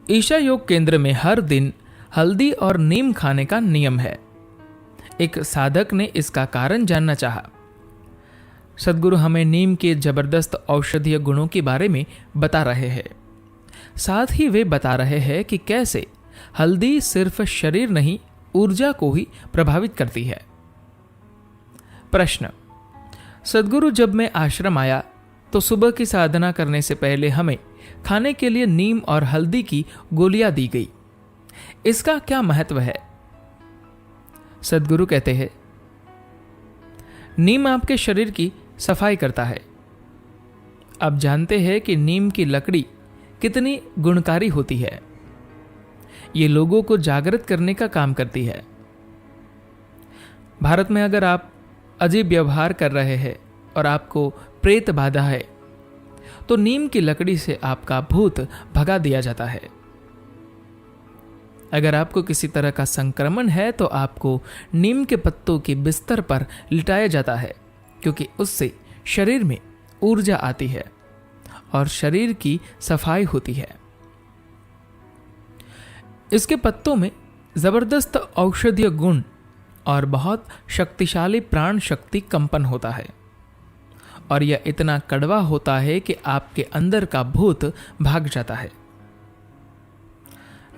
ईशा योग केंद्र में हर दिन हल्दी और नीम खाने का नियम है। एक साधक ने इसका कारण जानना चाहा। सद्गुरु हमें नीम के जबरदस्त औषधीय गुणों के बारे में बता रहे हैं। साथ ही वे बता रहे हैं कि कैसे हल्दी सिर्फ शरीर नहीं, ऊर्जा को ही प्रभावित करती है। प्रश्न: सद्गुरु, जब मैं आश्रम आया तो सुबह की साधना करने से पहले हमें खाने के लिए नीम और हल्दी की गोलियां दी गई। इसका क्या महत्व है? सद्गुरु कहते हैं, नीम आपके शरीर की सफाई करता है। आप जानते हैं कि नीम की लकड़ी कितनी गुणकारी होती है। ये लोगों को जागृत करने का काम करती है। भारत में अगर आप अजीब व्यवहार कर रहे हैं और आपको प्रेत बाधा है तो नीम की लकड़ी से आपका भूत भगा दिया जाता है। अगर आपको किसी तरह का संक्रमण है तो आपको नीम के पत्तों के बिस्तर पर लिटाया जाता है, क्योंकि उससे शरीर में ऊर्जा आती है और शरीर की सफाई होती है। इसके पत्तों में जबरदस्त औषधीय गुण और बहुत शक्तिशाली प्राण शक्ति कंपन होता है, और यह इतना कड़वा होता है कि आपके अंदर का भूत भाग जाता है।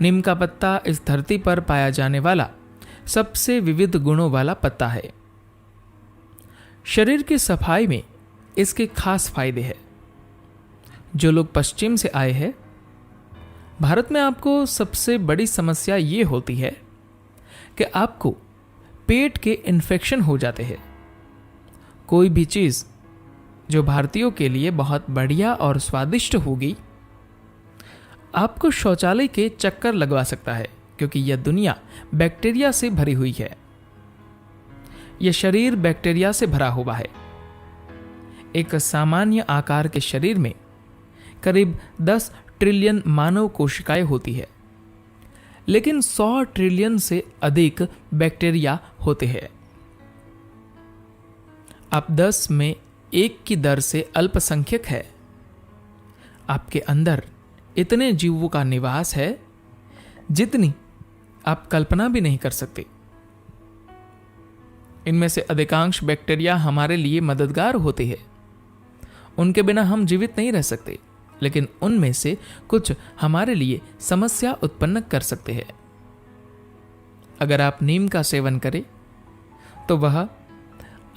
नीम का पत्ता इस धरती पर पाया जाने वाला सबसे विविध गुणों वाला पत्ता है। शरीर की सफाई में इसके खास फायदे हैं। जो लोग पश्चिम से आए हैं, भारत में आपको सबसे बड़ी समस्या ये होती है कि आपको पेट के इन्फेक्शन हो जाते हैं। कोई भी चीज जो भारतीयों के लिए बहुत बढ़िया और स्वादिष्ट होगी, आपको शौचालय के चक्कर लगवा सकता है, क्योंकि यह दुनिया बैक्टीरिया से भरी हुई है। यह शरीर बैक्टीरिया से भरा हुआ है। एक सामान्य आकार के शरीर में करीब 10 ट्रिलियन मानव कोशिकाएं होती है, लेकिन 100 ट्रिलियन से अधिक बैक्टीरिया होते हैं। आप 10 में 1 की दर से अल्पसंख्यक है। आपके अंदर इतने जीवों का निवास है जितनी आप कल्पना भी नहीं कर सकते। इनमें से अधिकांश बैक्टीरिया हमारे लिए मददगार होते हैं। उनके बिना हम जीवित नहीं रह सकते, लेकिन उनमें से कुछ हमारे लिए समस्या उत्पन्न कर सकते हैं। अगर आप नीम का सेवन करें तो वह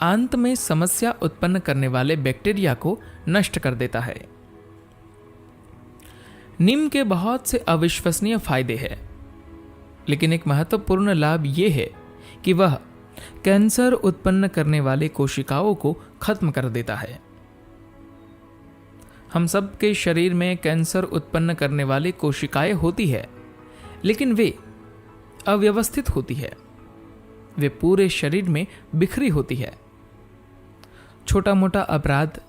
अंत में समस्या उत्पन्न करने वाले बैक्टीरिया को नष्ट कर देता है। नीम के बहुत से अविश्वसनीय फायदे हैं, लेकिन एक महत्वपूर्ण लाभ यह है कि वह कैंसर उत्पन्न करने वाले कोशिकाओं को खत्म कर देता है। हम सब के शरीर में कैंसर उत्पन्न करने वाली कोशिकाएं होती है, लेकिन वे अव्यवस्थित होती है। वे पूरे शरीर में बिखरी होती है। छोटा मोटा अपराध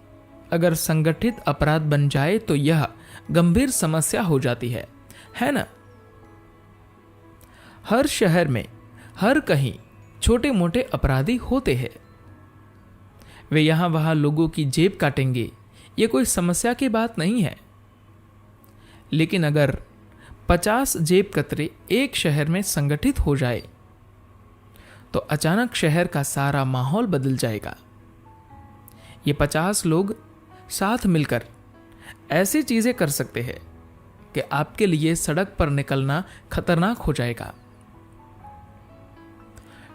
अगर संगठित अपराध बन जाए तो यह गंभीर समस्या हो जाती है ना? हर शहर में हर कहीं छोटे मोटे अपराधी होते हैं। वे यहां वहां लोगों की जेब काटेंगे, ये कोई समस्या की बात नहीं है। लेकिन अगर 50 जेब कतरे एक शहर में संगठित हो जाए तो अचानक शहर का सारा माहौल बदल जाएगा। ये 50 लोग साथ मिलकर ऐसी चीजें कर सकते हैं कि आपके लिए सड़क पर निकलना खतरनाक हो जाएगा।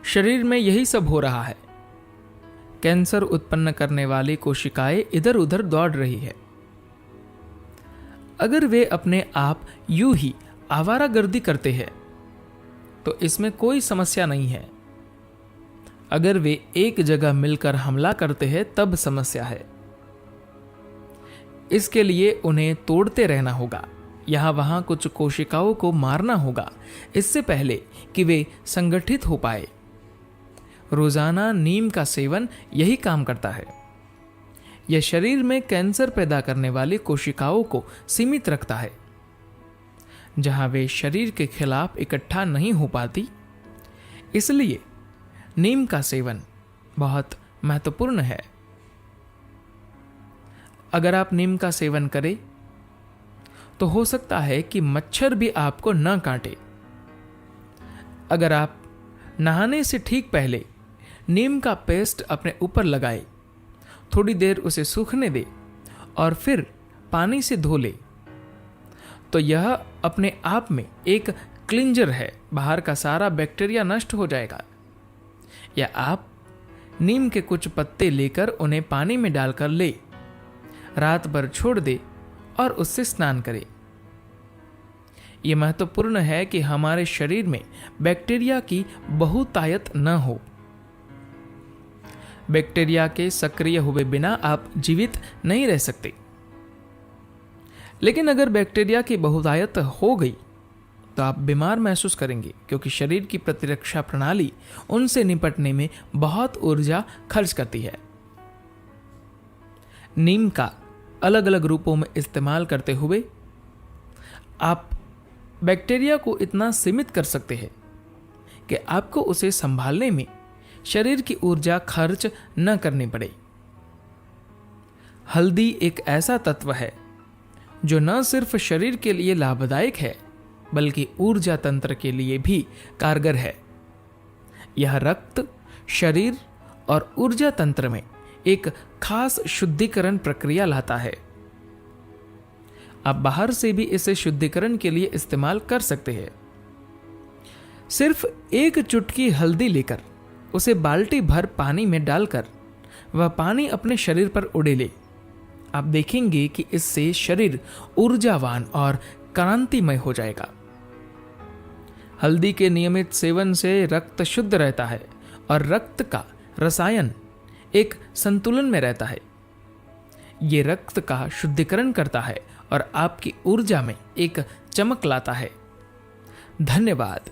शरीर में यही सब हो रहा है। कैंसर उत्पन्न करने वाली कोशिकाएं इधर उधर दौड़ रही है। अगर वे अपने आप यूं ही आवारागर्दी करते हैं तो इसमें कोई समस्या नहीं है। अगर वे एक जगह मिलकर हमला करते हैं तब समस्या है। इसके लिए उन्हें तोड़ते रहना होगा, यहां वहां कुछ कोशिकाओं को मारना होगा, इससे पहले कि वे संगठित हो पाए। रोजाना नीम का सेवन यही काम करता है। यह शरीर में कैंसर पैदा करने वाली कोशिकाओं को सीमित रखता है। जहां वे शरीर के खिलाफ इकट्ठा नहीं हो पाती, इसलिए नीम का सेवन बहुत महत्वपूर्ण है। अगर आप नीम का सेवन करें तो हो सकता है कि मच्छर भी आपको न काटे। अगर आप नहाने से ठीक पहले नीम का पेस्ट अपने ऊपर लगाए, थोड़ी देर उसे सूखने दे और फिर पानी से धो ले, तो यह अपने आप में एक क्लिंजर है, बाहर का सारा बैक्टीरिया नष्ट हो जाएगा। या आप नीम के कुछ पत्ते लेकर उन्हें पानी में डालकर ले, रात भर छोड़ दे और उससे स्नान करें। यह महत्वपूर्ण है कि हमारे शरीर में बैक्टीरिया की बहुतायत न हो। बैक्टीरिया के सक्रिय हुए बिना आप जीवित नहीं रह सकते। लेकिन अगर बैक्टीरिया की बहुतायत हो गई तो आप बीमार महसूस करेंगे, क्योंकि शरीर की प्रतिरक्षा प्रणाली उनसे निपटने में बहुत ऊर्जा खर्च करती है। नीम का अलग अलग रूपों में इस्तेमाल करते हुए आप बैक्टीरिया को इतना सीमित कर सकते हैं कि आपको उसे संभालने में शरीर की ऊर्जा खर्च न करनी पड़े। हल्दी एक ऐसा तत्व है जो न सिर्फ शरीर के लिए लाभदायक है, बल्कि ऊर्जा तंत्र के लिए भी कारगर है। यह रक्त, शरीर और ऊर्जा तंत्र में एक खास शुद्धिकरण प्रक्रिया लाता है। आप बाहर से भी इसे शुद्धिकरण के लिए इस्तेमाल कर सकते हैं। सिर्फ एक चुटकी हल्दी लेकर उसे बाल्टी भर पानी में डालकर वह पानी अपने शरीर पर उड़े ले। आप देखेंगे कि इससे शरीर ऊर्जावान और क्रांतिमय हो जाएगा। हल्दी के नियमित सेवन से रक्त शुद्ध रहता है और रक्त का रसायन एक संतुलन में रहता है। ये रक्त का शुद्धिकरण करता है और आपकी ऊर्जा में एक चमक लाता है। धन्यवाद।